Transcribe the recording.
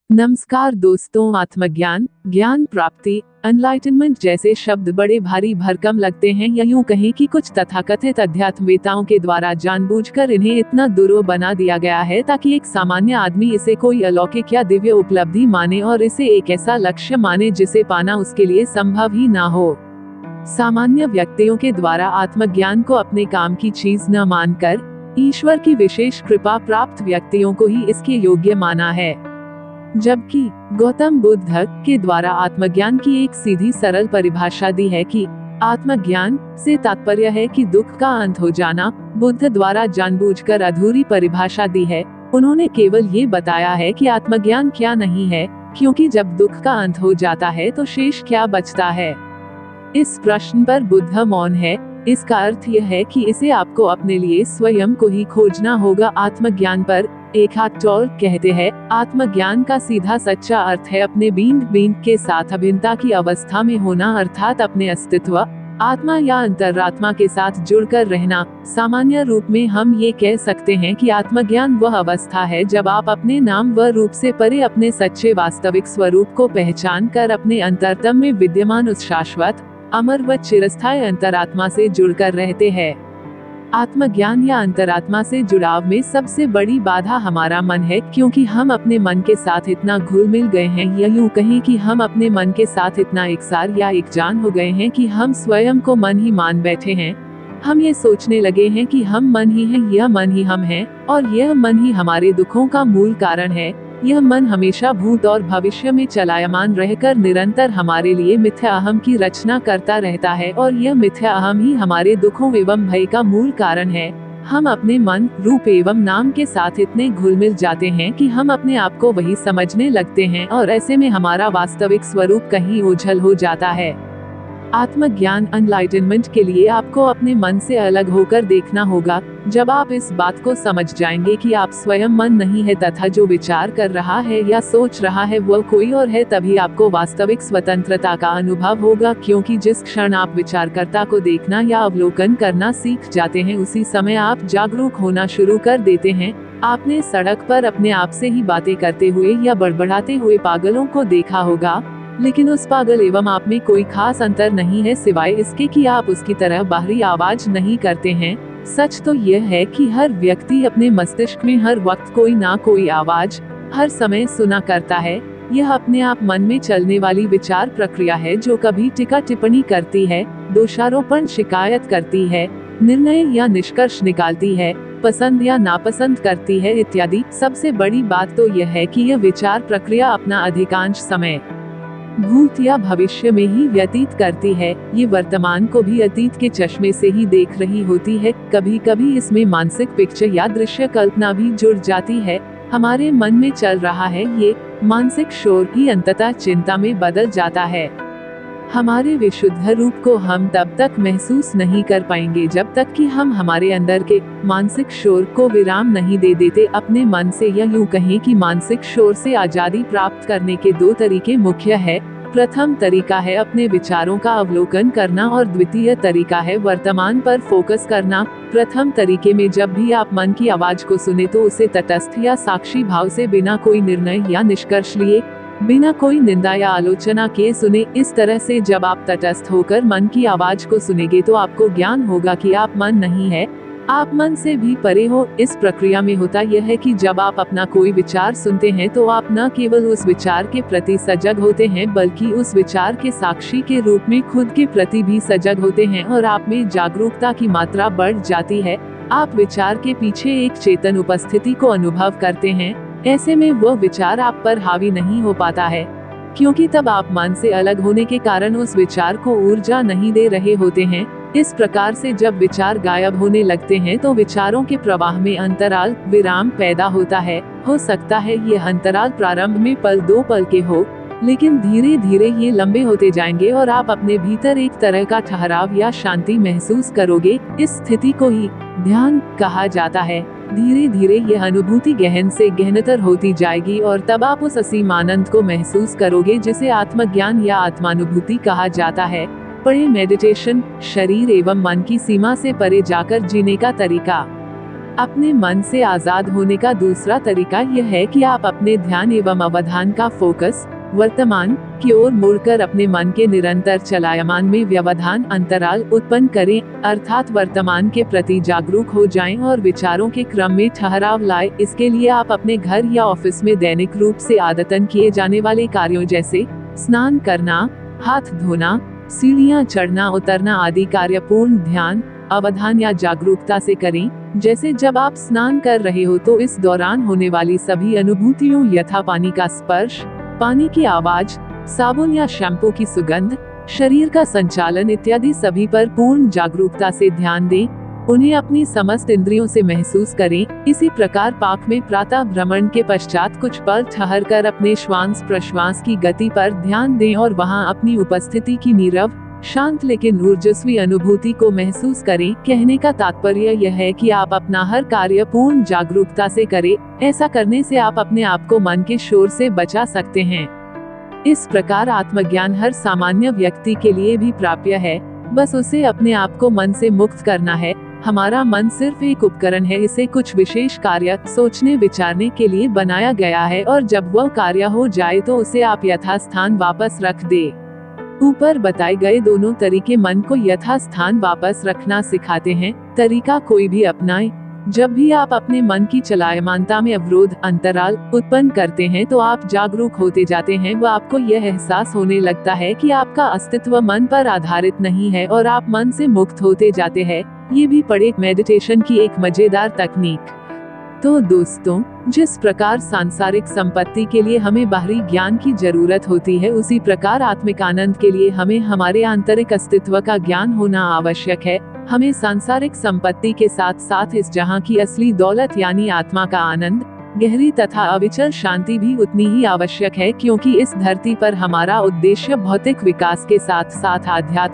नमस्कार दोस्तों, आत्मज्ञान, ज्ञान प्राप्ति, एनलाइटनमेंट जैसे शब्द बड़े भारी भरकम लगते हैं, या यूं कहें कि कुछ तथाकथित अध्यात्मवेताओं के द्वारा जानबूझकर इन्हें इतना दुरूह बना दिया गया है ताकि एक सामान्य आदमी इसे कोई अलौकिक या दिव्य उपलब्धि माने और इसे एक ऐसा लक्ष्य माने जिसे पाना उसके लिए संभव ही ना हो। सामान्य व्यक्तियों के द्वारा आत्मज्ञान को अपने काम की चीज न मानकर ईश्वर की विशेष कृपा प्राप्त व्यक्तियों को ही इसके योग्य माना है, जबकि गौतम बुद्ध के द्वारा आत्मज्ञान की एक सीधी सरल परिभाषा दी है कि आत्मज्ञान से तात्पर्य है कि दुख का अंत हो जाना। बुद्ध द्वारा जानबूझकर अधूरी परिभाषा दी है। उन्होंने केवल ये बताया है कि आत्मज्ञान क्या नहीं है, क्योंकि जब दुख का अंत हो जाता है तो शेष क्या बचता है। इस प्रश्न पर बुद्ध मौन है। इसका अर्थ यह है कि इसे आपको अपने लिए स्वयं को ही खोजना होगा। आत्मज्ञान पर एक हाथ टॉल कहते हैं, आत्मज्ञान का सीधा सच्चा अर्थ है अपने बींग के साथ अभिन्नता की अवस्था में होना, अर्थात अपने अस्तित्व, आत्मा या अंतरात्मा के साथ जुड़कर रहना। सामान्य रूप में हम ये कह सकते हैं कि आत्मज्ञान वह अवस्था है जब आप अपने नाम व रूप से परे अपने सच्चे वास्तविक स्वरूप को पहचान कर अपने अंतरतम में विद्यमान उस शाश्वत, अमर व चिरस्थायी अंतरात्मा से जुड़कर रहते हैं। आत्मज्ञान या अंतरात्मा से जुड़ाव में सबसे बड़ी बाधा हमारा मन है, क्योंकि हम अपने मन के साथ इतना घुल मिल गए हैं, या यूं कहें कि हम अपने मन के साथ इतना एकसार या एकजान हो गए हैं कि हम स्वयं को मन ही मान बैठे हैं। हम ये सोचने लगे हैं कि हम मन ही हैं, यह मन ही हम हैं, और यह मन ही हमारे दुखों का मूल कारण है। यह मन हमेशा भूत और भविष्य में चलायमान रहकर निरंतर हमारे लिए मिथ्या अहम की रचना करता रहता है, और यह मिथ्या अहम ही हमारे दुखों एवं भय का मूल कारण है। हम अपने मन, रूप एवं नाम के साथ इतने घुल मिल जाते हैं कि हम अपने आप को वही समझने लगते हैं, और ऐसे में हमारा वास्तविक स्वरूप कहीं ओझल हो जाता है। आत्मज्ञान, एनलाइटनमेंट के लिए आपको अपने मन से अलग होकर देखना होगा। जब आप इस बात को समझ जाएंगे कि आप स्वयं मन नहीं है तथा जो विचार कर रहा है या सोच रहा है वह कोई और है, तभी आपको वास्तविक स्वतंत्रता का अनुभव होगा, क्योंकि जिस क्षण आप विचारकर्ता को देखना या अवलोकन करना सीख जाते हैं, उसी समय आप जागरूक होना शुरू कर देते हैं। आपने सड़क पर अपने आप से ही बातें करते हुए या बड़बड़ाते हुए पागलों को देखा होगा, लेकिन उस पागल एवं आप में कोई खास अंतर नहीं है, सिवाय इसके कि आप उसकी तरह बाहरी आवाज नहीं करते हैं। सच तो यह है कि हर व्यक्ति अपने मस्तिष्क में हर वक्त कोई ना कोई आवाज हर समय सुना करता है। यह अपने आप मन में चलने वाली विचार प्रक्रिया है, जो कभी टीका टिप्पणी करती है, दोषारोपण, शिकायत करती है, निर्णय या निष्कर्ष निकालती है, पसंद या नापसंद करती है इत्यादि। सबसे बड़ी बात तो यह है कि यह विचार प्रक्रिया अपना अधिकांश समय भूत या भविष्य में ही व्यतीत करती है। ये वर्तमान को भी अतीत के चश्मे से ही देख रही होती है। कभी कभी इसमें मानसिक पिक्चर या दृश्य कल्पना भी जुड़ जाती है। हमारे मन में चल रहा है ये मानसिक शोर ही अंततः चिंता में बदल जाता है। हमारे विशुद्ध रूप को हम तब तक महसूस नहीं कर पाएंगे जब तक कि हम हमारे अंदर के मानसिक शोर को विराम नहीं दे देते अपने मन से, या यूं कहें कि मानसिक शोर से आजादी प्राप्त करने के दो तरीके मुख्य है। प्रथम तरीका है अपने विचारों का अवलोकन करना, और द्वितीय तरीका है वर्तमान पर फोकस करना। प्रथम तरीके में जब भी आप मन की आवाज को सुने तो उसे तटस्थ या साक्षी भाव से, बिना कोई निर्णय या निष्कर्ष लिए, बिना कोई निंदा या आलोचना के सुने। इस तरह से जब आप तटस्थ होकर मन की आवाज को सुनेंगे तो आपको ज्ञान होगा कि आप मन नहीं है, आप मन से भी परे हो। इस प्रक्रिया में होता यह है कि जब आप अपना कोई विचार सुनते हैं तो आप न केवल उस विचार के प्रति सजग होते हैं, बल्कि उस विचार के साक्षी के रूप में खुद के प्रति भी सजग होते हैं, और आप में जागरूकता की मात्रा बढ़ जाती है। आप विचार के पीछे एक चेतन उपस्थिति को अनुभव करते हैं। ऐसे में वह विचार आप पर हावी नहीं हो पाता है, क्योंकि तब आप मन से अलग होने के कारण उस विचार को ऊर्जा नहीं दे रहे होते हैं। इस प्रकार से जब विचार गायब होने लगते हैं तो विचारों के प्रवाह में अंतराल, विराम पैदा होता है। हो सकता है ये अंतराल प्रारंभ में पल दो पल के हो, लेकिन धीरे धीरे ये लंबे होते जाएंगे और आप अपने भीतर एक तरह का ठहराव या शांति महसूस करोगे। इस स्थिति को ही ध्यान कहा जाता है। धीरे धीरे यह अनुभूति गहन से गहनतर होती जाएगी, और तब आप उस असीम आनंद को महसूस करोगे जिसे आत्मज्ञान या आत्मानुभूति कहा जाता है। पढ़े मेडिटेशन, शरीर एवं मन की सीमा से परे जाकर जीने का तरीका। अपने मन से आजाद होने का दूसरा तरीका यह है कि आप अपने ध्यान एवं अवधान का फोकस वर्तमान की ओर मुड़कर अपने मन के निरंतर चलायमान में व्यवधान अंतराल उत्पन्न करें, अर्थात वर्तमान के प्रति जागरूक हो जाएं और विचारों के क्रम में ठहराव लाएं। इसके लिए आप अपने घर या ऑफिस में दैनिक रूप से आदतन किए जाने वाले कार्यों जैसे स्नान करना, हाथ धोना, सीढ़ियां चढ़ना उतरना आदि कार्य पूर्ण ध्यान, अवधान या जागरूकता से करें। जैसे जब आप स्नान कर रहे हो तो इस दौरान होने वाली सभी अनुभूतियों यथा पानी का स्पर्श, पानी की आवाज, साबुन या शैम्पू की सुगंध, शरीर का संचालन इत्यादि सभी पर पूर्ण जागरूकता से ध्यान दें। उन्हें अपनी समस्त इंद्रियों से महसूस करें। इसी प्रकार पार्क में प्रातः भ्रमण के पश्चात कुछ पल ठहरकर अपने श्वास प्रश्वास की गति पर ध्यान दें और वहां अपनी उपस्थिति की नीरव, शांत लेकिन ऊर्जस्वी अनुभूति को महसूस करें। कहने का तात्पर्य यह है कि आप अपना हर कार्य पूर्ण जागरूकता से करें। ऐसा करने से आप अपने आप को मन के शोर से बचा सकते हैं। इस प्रकार आत्मज्ञान हर सामान्य व्यक्ति के लिए भी प्राप्य है, बस उसे अपने आप को मन से मुक्त करना है। हमारा मन सिर्फ एक उपकरण है, इसे कुछ विशेष कार्य सोचने विचारने के लिए बनाया गया है और जब वह कार्य हो जाए तो उसे आप यथास्थान वापस रख दे। ऊपर बताए गए दोनों तरीके मन को यथास्थान वापस रखना सिखाते हैं। तरीका कोई भी अपनाएं। जब भी आप अपने मन की चलायमानता में अवरोध अंतराल उत्पन्न करते हैं तो आप जागरूक होते जाते हैं व आपको यह एहसास होने लगता है कि आपका अस्तित्व मन पर आधारित नहीं है और आप मन से मुक्त होते जाते हैं। ये भी पढ़े मेडिटेशन की एक मजेदार तकनीक। तो दोस्तों, जिस प्रकार सांसारिक संपत्ति के लिए हमें बाहरी ज्ञान की जरूरत होती है, उसी प्रकार आत्मिक आनंद के लिए हमें हमारे आंतरिक अस्तित्व का ज्ञान होना आवश्यक है। हमें सांसारिक संपत्ति के साथ साथ इस जहां की असली दौलत यानी आत्मा का आनंद, गहरी तथा अविचल शांति भी उतनी ही आवश्यक है, क्योंकि इस धरती पर हमारा उद्देश्य भौतिक विकास के साथ साथ आध्यात्मिक